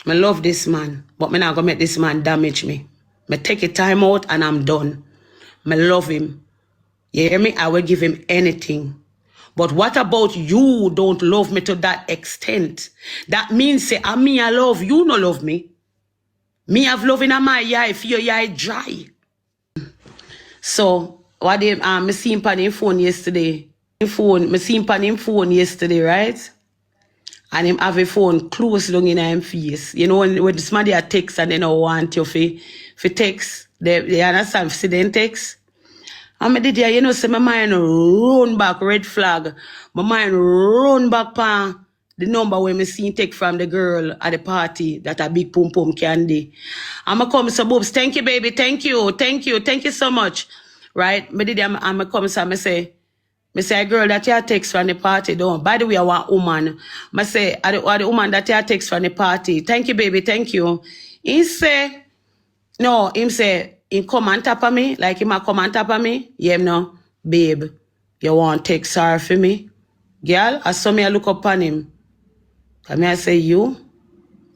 I love this man, but me not gonna make this man damage me. Me take a time out and I'm done. I love him. You hear me? I will give him anything. But what about you don't love me to that extent? That means say, me I love, you no love me. Me have love in my eye, if your eye dry. So, what they, me see him on him phone yesterday. Me see him on him phone yesterday, right? And him have a phone close down in him face. You know, when somebody a text and they don't want you for text, they understand, see them text. And me did you know, say my mind run back, red flag. My mind run back pan the number when me see take from the girl at the party that a big pum pum candy. I'ma come so boobs, thank you, baby, thank you so much. Right? Me did I'ma come so me say, a girl that you text from the party, don't. By the way, I want woman. I say, are the woman that you text from the party. Thank you, baby, thank you. He say, no, him say, he come on top of me, like him a come on top of me. Yeah, no, babe, you want to take sorry for me? Girl, I saw me, I look up on him. Come here, I say, you?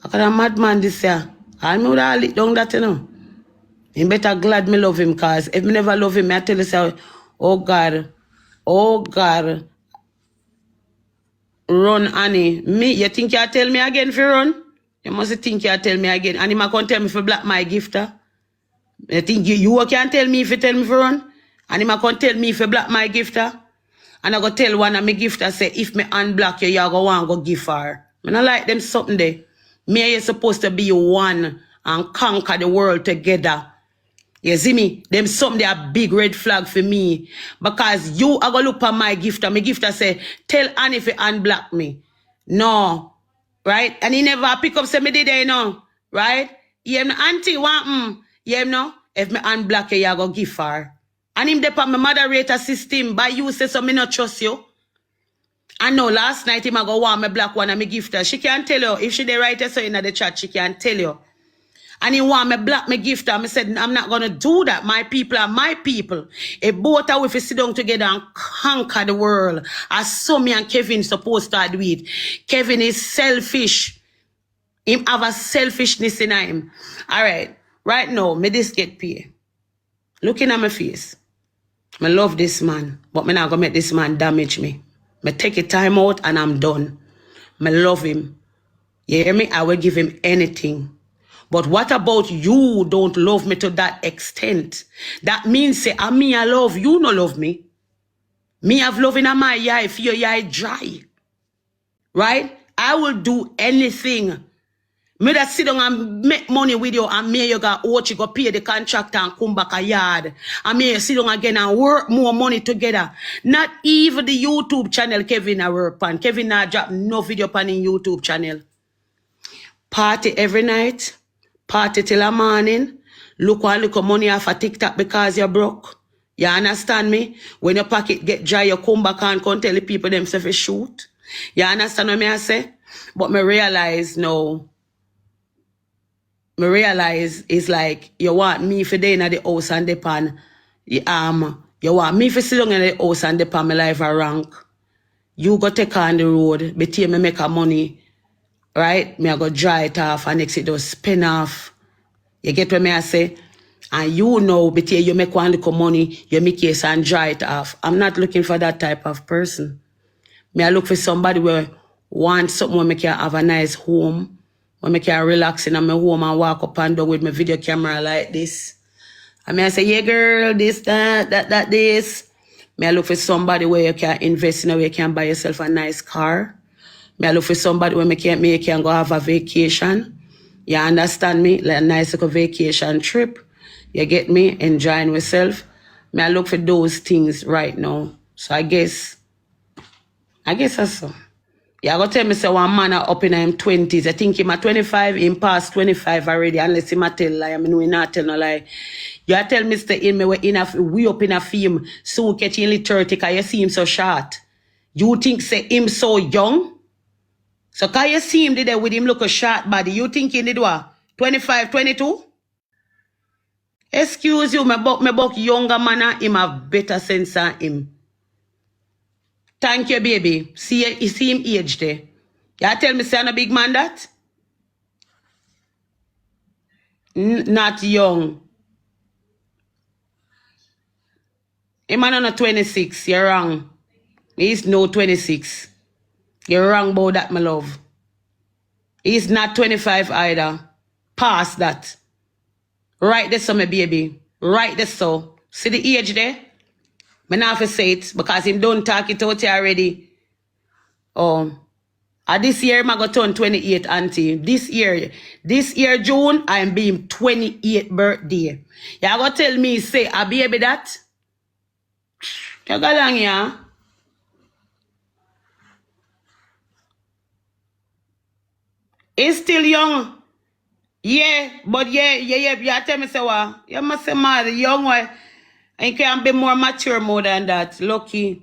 I got a madman this year. I know that I lit down that, you know. You better glad me love him, cause if me never love him, I tell you, say, oh God, run, Annie. Me, you think you tell me again for run? You must think you tell me again. And him a come tell me for black my gifter. I think you can tell me if you tell me for run. And him a come tell me if you black my gifter. And I go tell one of my gifter say, if me unblock you, you go want go give her. I don't like them something there. Me and you supposed to be one and conquer the world together. You see me? Them something they a big red flag for me. Because you are going to look at my gifter. My gifter say, tell Annie if you unblock me. No. Right? And he never pick up say me did you know. Right? Yeah, auntie want yeah, no. If me unblock you, you go give her. And him depend my moderator system. By you say so me not trust you. And no, last night him a go want me black one and me gift her. She can tell you. If she dey write so in the chat, she can tell you. And he want me black me gift her. I said, I'm not gonna do that. My people are my people. If both of we sit down together and conquer the world, as so me and Kevin supposed to do it. Kevin is selfish. Him have a selfishness in him. Alright. Right now, me this get pay. Looking at my face. I love this man, but me not gonna make this man damage me. I take a time out and I'm done. I love him. You hear me? I will give him anything. But what about you don't love me to that extent? That means say, me I love, you no love me. Me have love in my eye, if your eye dry. Right? I will do anything. Me that sit down and make money with you and me you got watch you go pay the contractor and come back a yard. And me you sit down again and work more money together. Not even the YouTube channel Kevin I work on. Kevin I drop no video on in YouTube channel. Party every night. Party till the morning. Look money off of TikTok because you're broke. You understand me? When your pocket get dry, you come back and come tell the people themselves to shoot. You understand what I say? But me realize no. Me realize it's like you want me for day in the house and depend. You want me for sit down in the house and depend my life a rank. You go take on the road, between me make a money, right? Me I go dry it off and next it does spin off. You get what me I say? And you know, between you make one little money, you make case and dry it off. I'm not looking for that type of person. Me I look for somebody where want something where me can have a nice home. When I can relax in my home and walk up and down with my video camera like this. And I say, yeah, girl, this, that, this. I look for somebody where you can invest in, where you can buy yourself a nice car. I look for somebody where you can go have a vacation. You understand me? Like a nice little vacation trip. You get me? Enjoying myself. I look for those things right now. So I guess that's so. Yeah, go tell me say one man up in him 20s. I think him at 25, him past 25 already, unless him a tell lie. I mean, we not tell no lie. You tell Mr. In me we up in a film, so catch in 30, because you see him so short. You think say him so young? So can you see him there with him look a short body? You think he did what? 25, 22? Excuse you, me buck younger man, him have better sense than him. Thank you, baby. See him age there. You tell me say I'm a big man that? Not young. A man on a 26. You're wrong. He's no 26. You're wrong about that, my love. He's not 25 either. Past that. Right there, so my baby. Right there, so. See the age there? I not have to say it because him don't talk it out here already. This year, I go turn 28, auntie. This year, June, I'm being 28 birthday. You go tell me, say, a baby that? You go along, yeah? He's still young. Yeah, but yeah. You tell me, say what? You must say, mad, young way. And you can be more mature more than that. Lucky.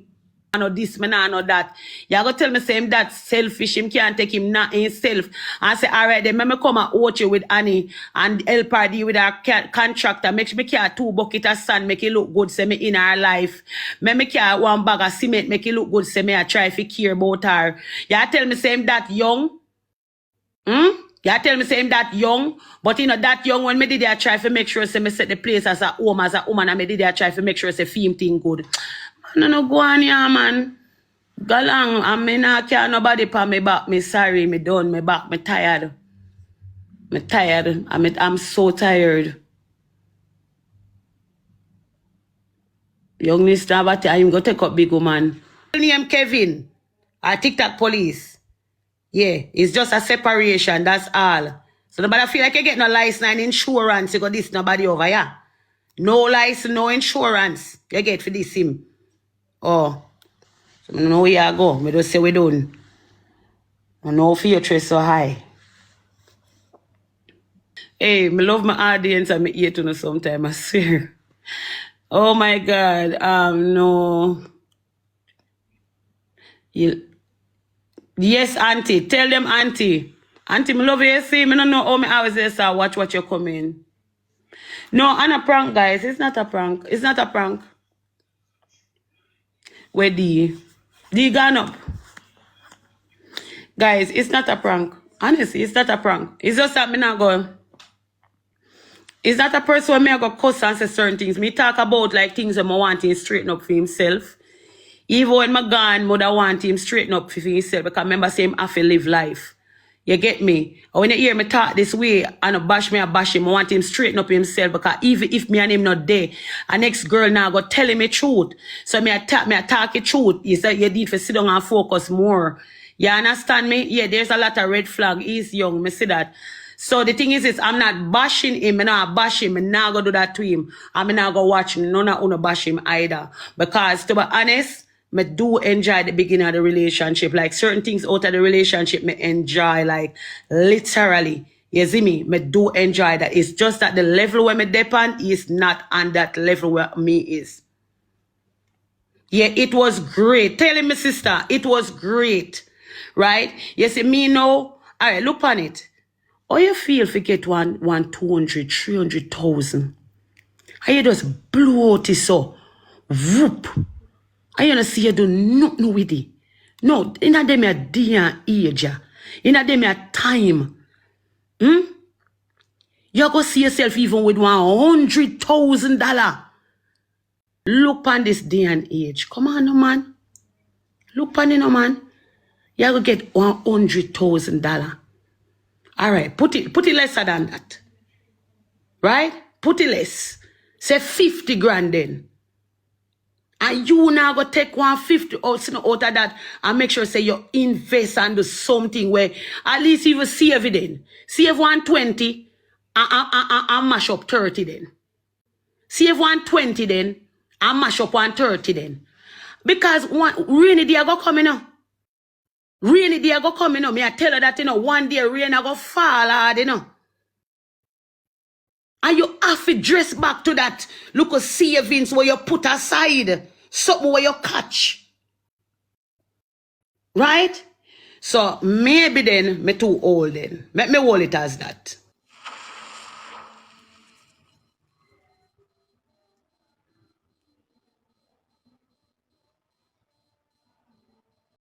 I know this, man, I know that. You go tell me, say him that selfish, him can't take him not himself. I say, all right, then let me come and watch you with Annie and help her deal with her contractor. Make sure me carry 2 buckets of sand, make it look good, say me in her life. Me carry 1 bag of cement, make it look good, say me I try to care about her. You tell me, say him that young? You tell me, say him that young, but you know that young when me did I try to make sure say me set the place as a home, as a woman, and me did I try to make sure say film thing good. Man, no go on here, man. Go long, and me not care nobody pa me back. Me sorry, me done, me back, me tired. Me tired. I'm so tired. Young Mr. Abati, I'm going to take up big woman. Name Kevin. I TikTok police. Yeah, it's just a separation, that's all. So nobody feel like you get no license and insurance, you got this nobody over, yeah? No license, no insurance. You get for this him. Oh. So I don't know where you go. I just say we done. I know for your trust so high. Hey, I love my audience and I ear to know sometime, I swear. Oh my God. No. Yes, auntie. Tell them, auntie. Auntie, me love you. See, me don't know how me always say, so watch what you're coming. No, I'm a prank, guys. It's not a prank. It's not a prank. Where D gone up. Guys, it's not a prank. Honestly, it's not a prank. It's just that me not go. It's not a person where me go cuss and say certain things. Me talk about like things that I want him straighten up for himself. Even when my gone, mother want him straighten up for himself because remember say him have to live life. You get me? And when you hear me talk this way and I bash him, I want him straighten up himself because even if me and him not there, a next girl now go tell him the truth. So me I talk the truth. You say you need to sit down and focus more. You understand me? Yeah, there's a lot of red flag. He's young, me see that. So the thing is I'm not bashing him, I'm not bash him, I'm not gonna do that to him. I'm not gonna watch him, none of you bash him either. Because to be honest, I do enjoy the beginning of the relationship. Like certain things out of the relationship, me enjoy, like literally. You see me? I do enjoy that. It's just that the level where me depend is not on that level where me is. Yeah, it was great. Tell him, my sister, it was great. Right? You see me now? All right, look on it. How you feel if you get one 200, 300,000? And you just blow out it so. Whoop. And you don't see you do nothing with it. No, in a them a day and age. In a them a time. You go see yourself even with $100,000. Look on this day and age. Come on, no man. Look on it, no man. You go get $100,000. All right, put it lesser than that. Right? Put it less. Say 50 grand then. And you now go take 150 out of that and make sure say you invest and do something where at least you will save it then. Save 120 and mash up 30 then. Save 120 then and mash up 130 then. Because rainy day go come now. Rainy day go come now. Me I tell her that one day rain go fall hard And you have to dress back to that look of savings where you put aside. Something where you catch. Right? So maybe then me too old then. Let me hold it as that.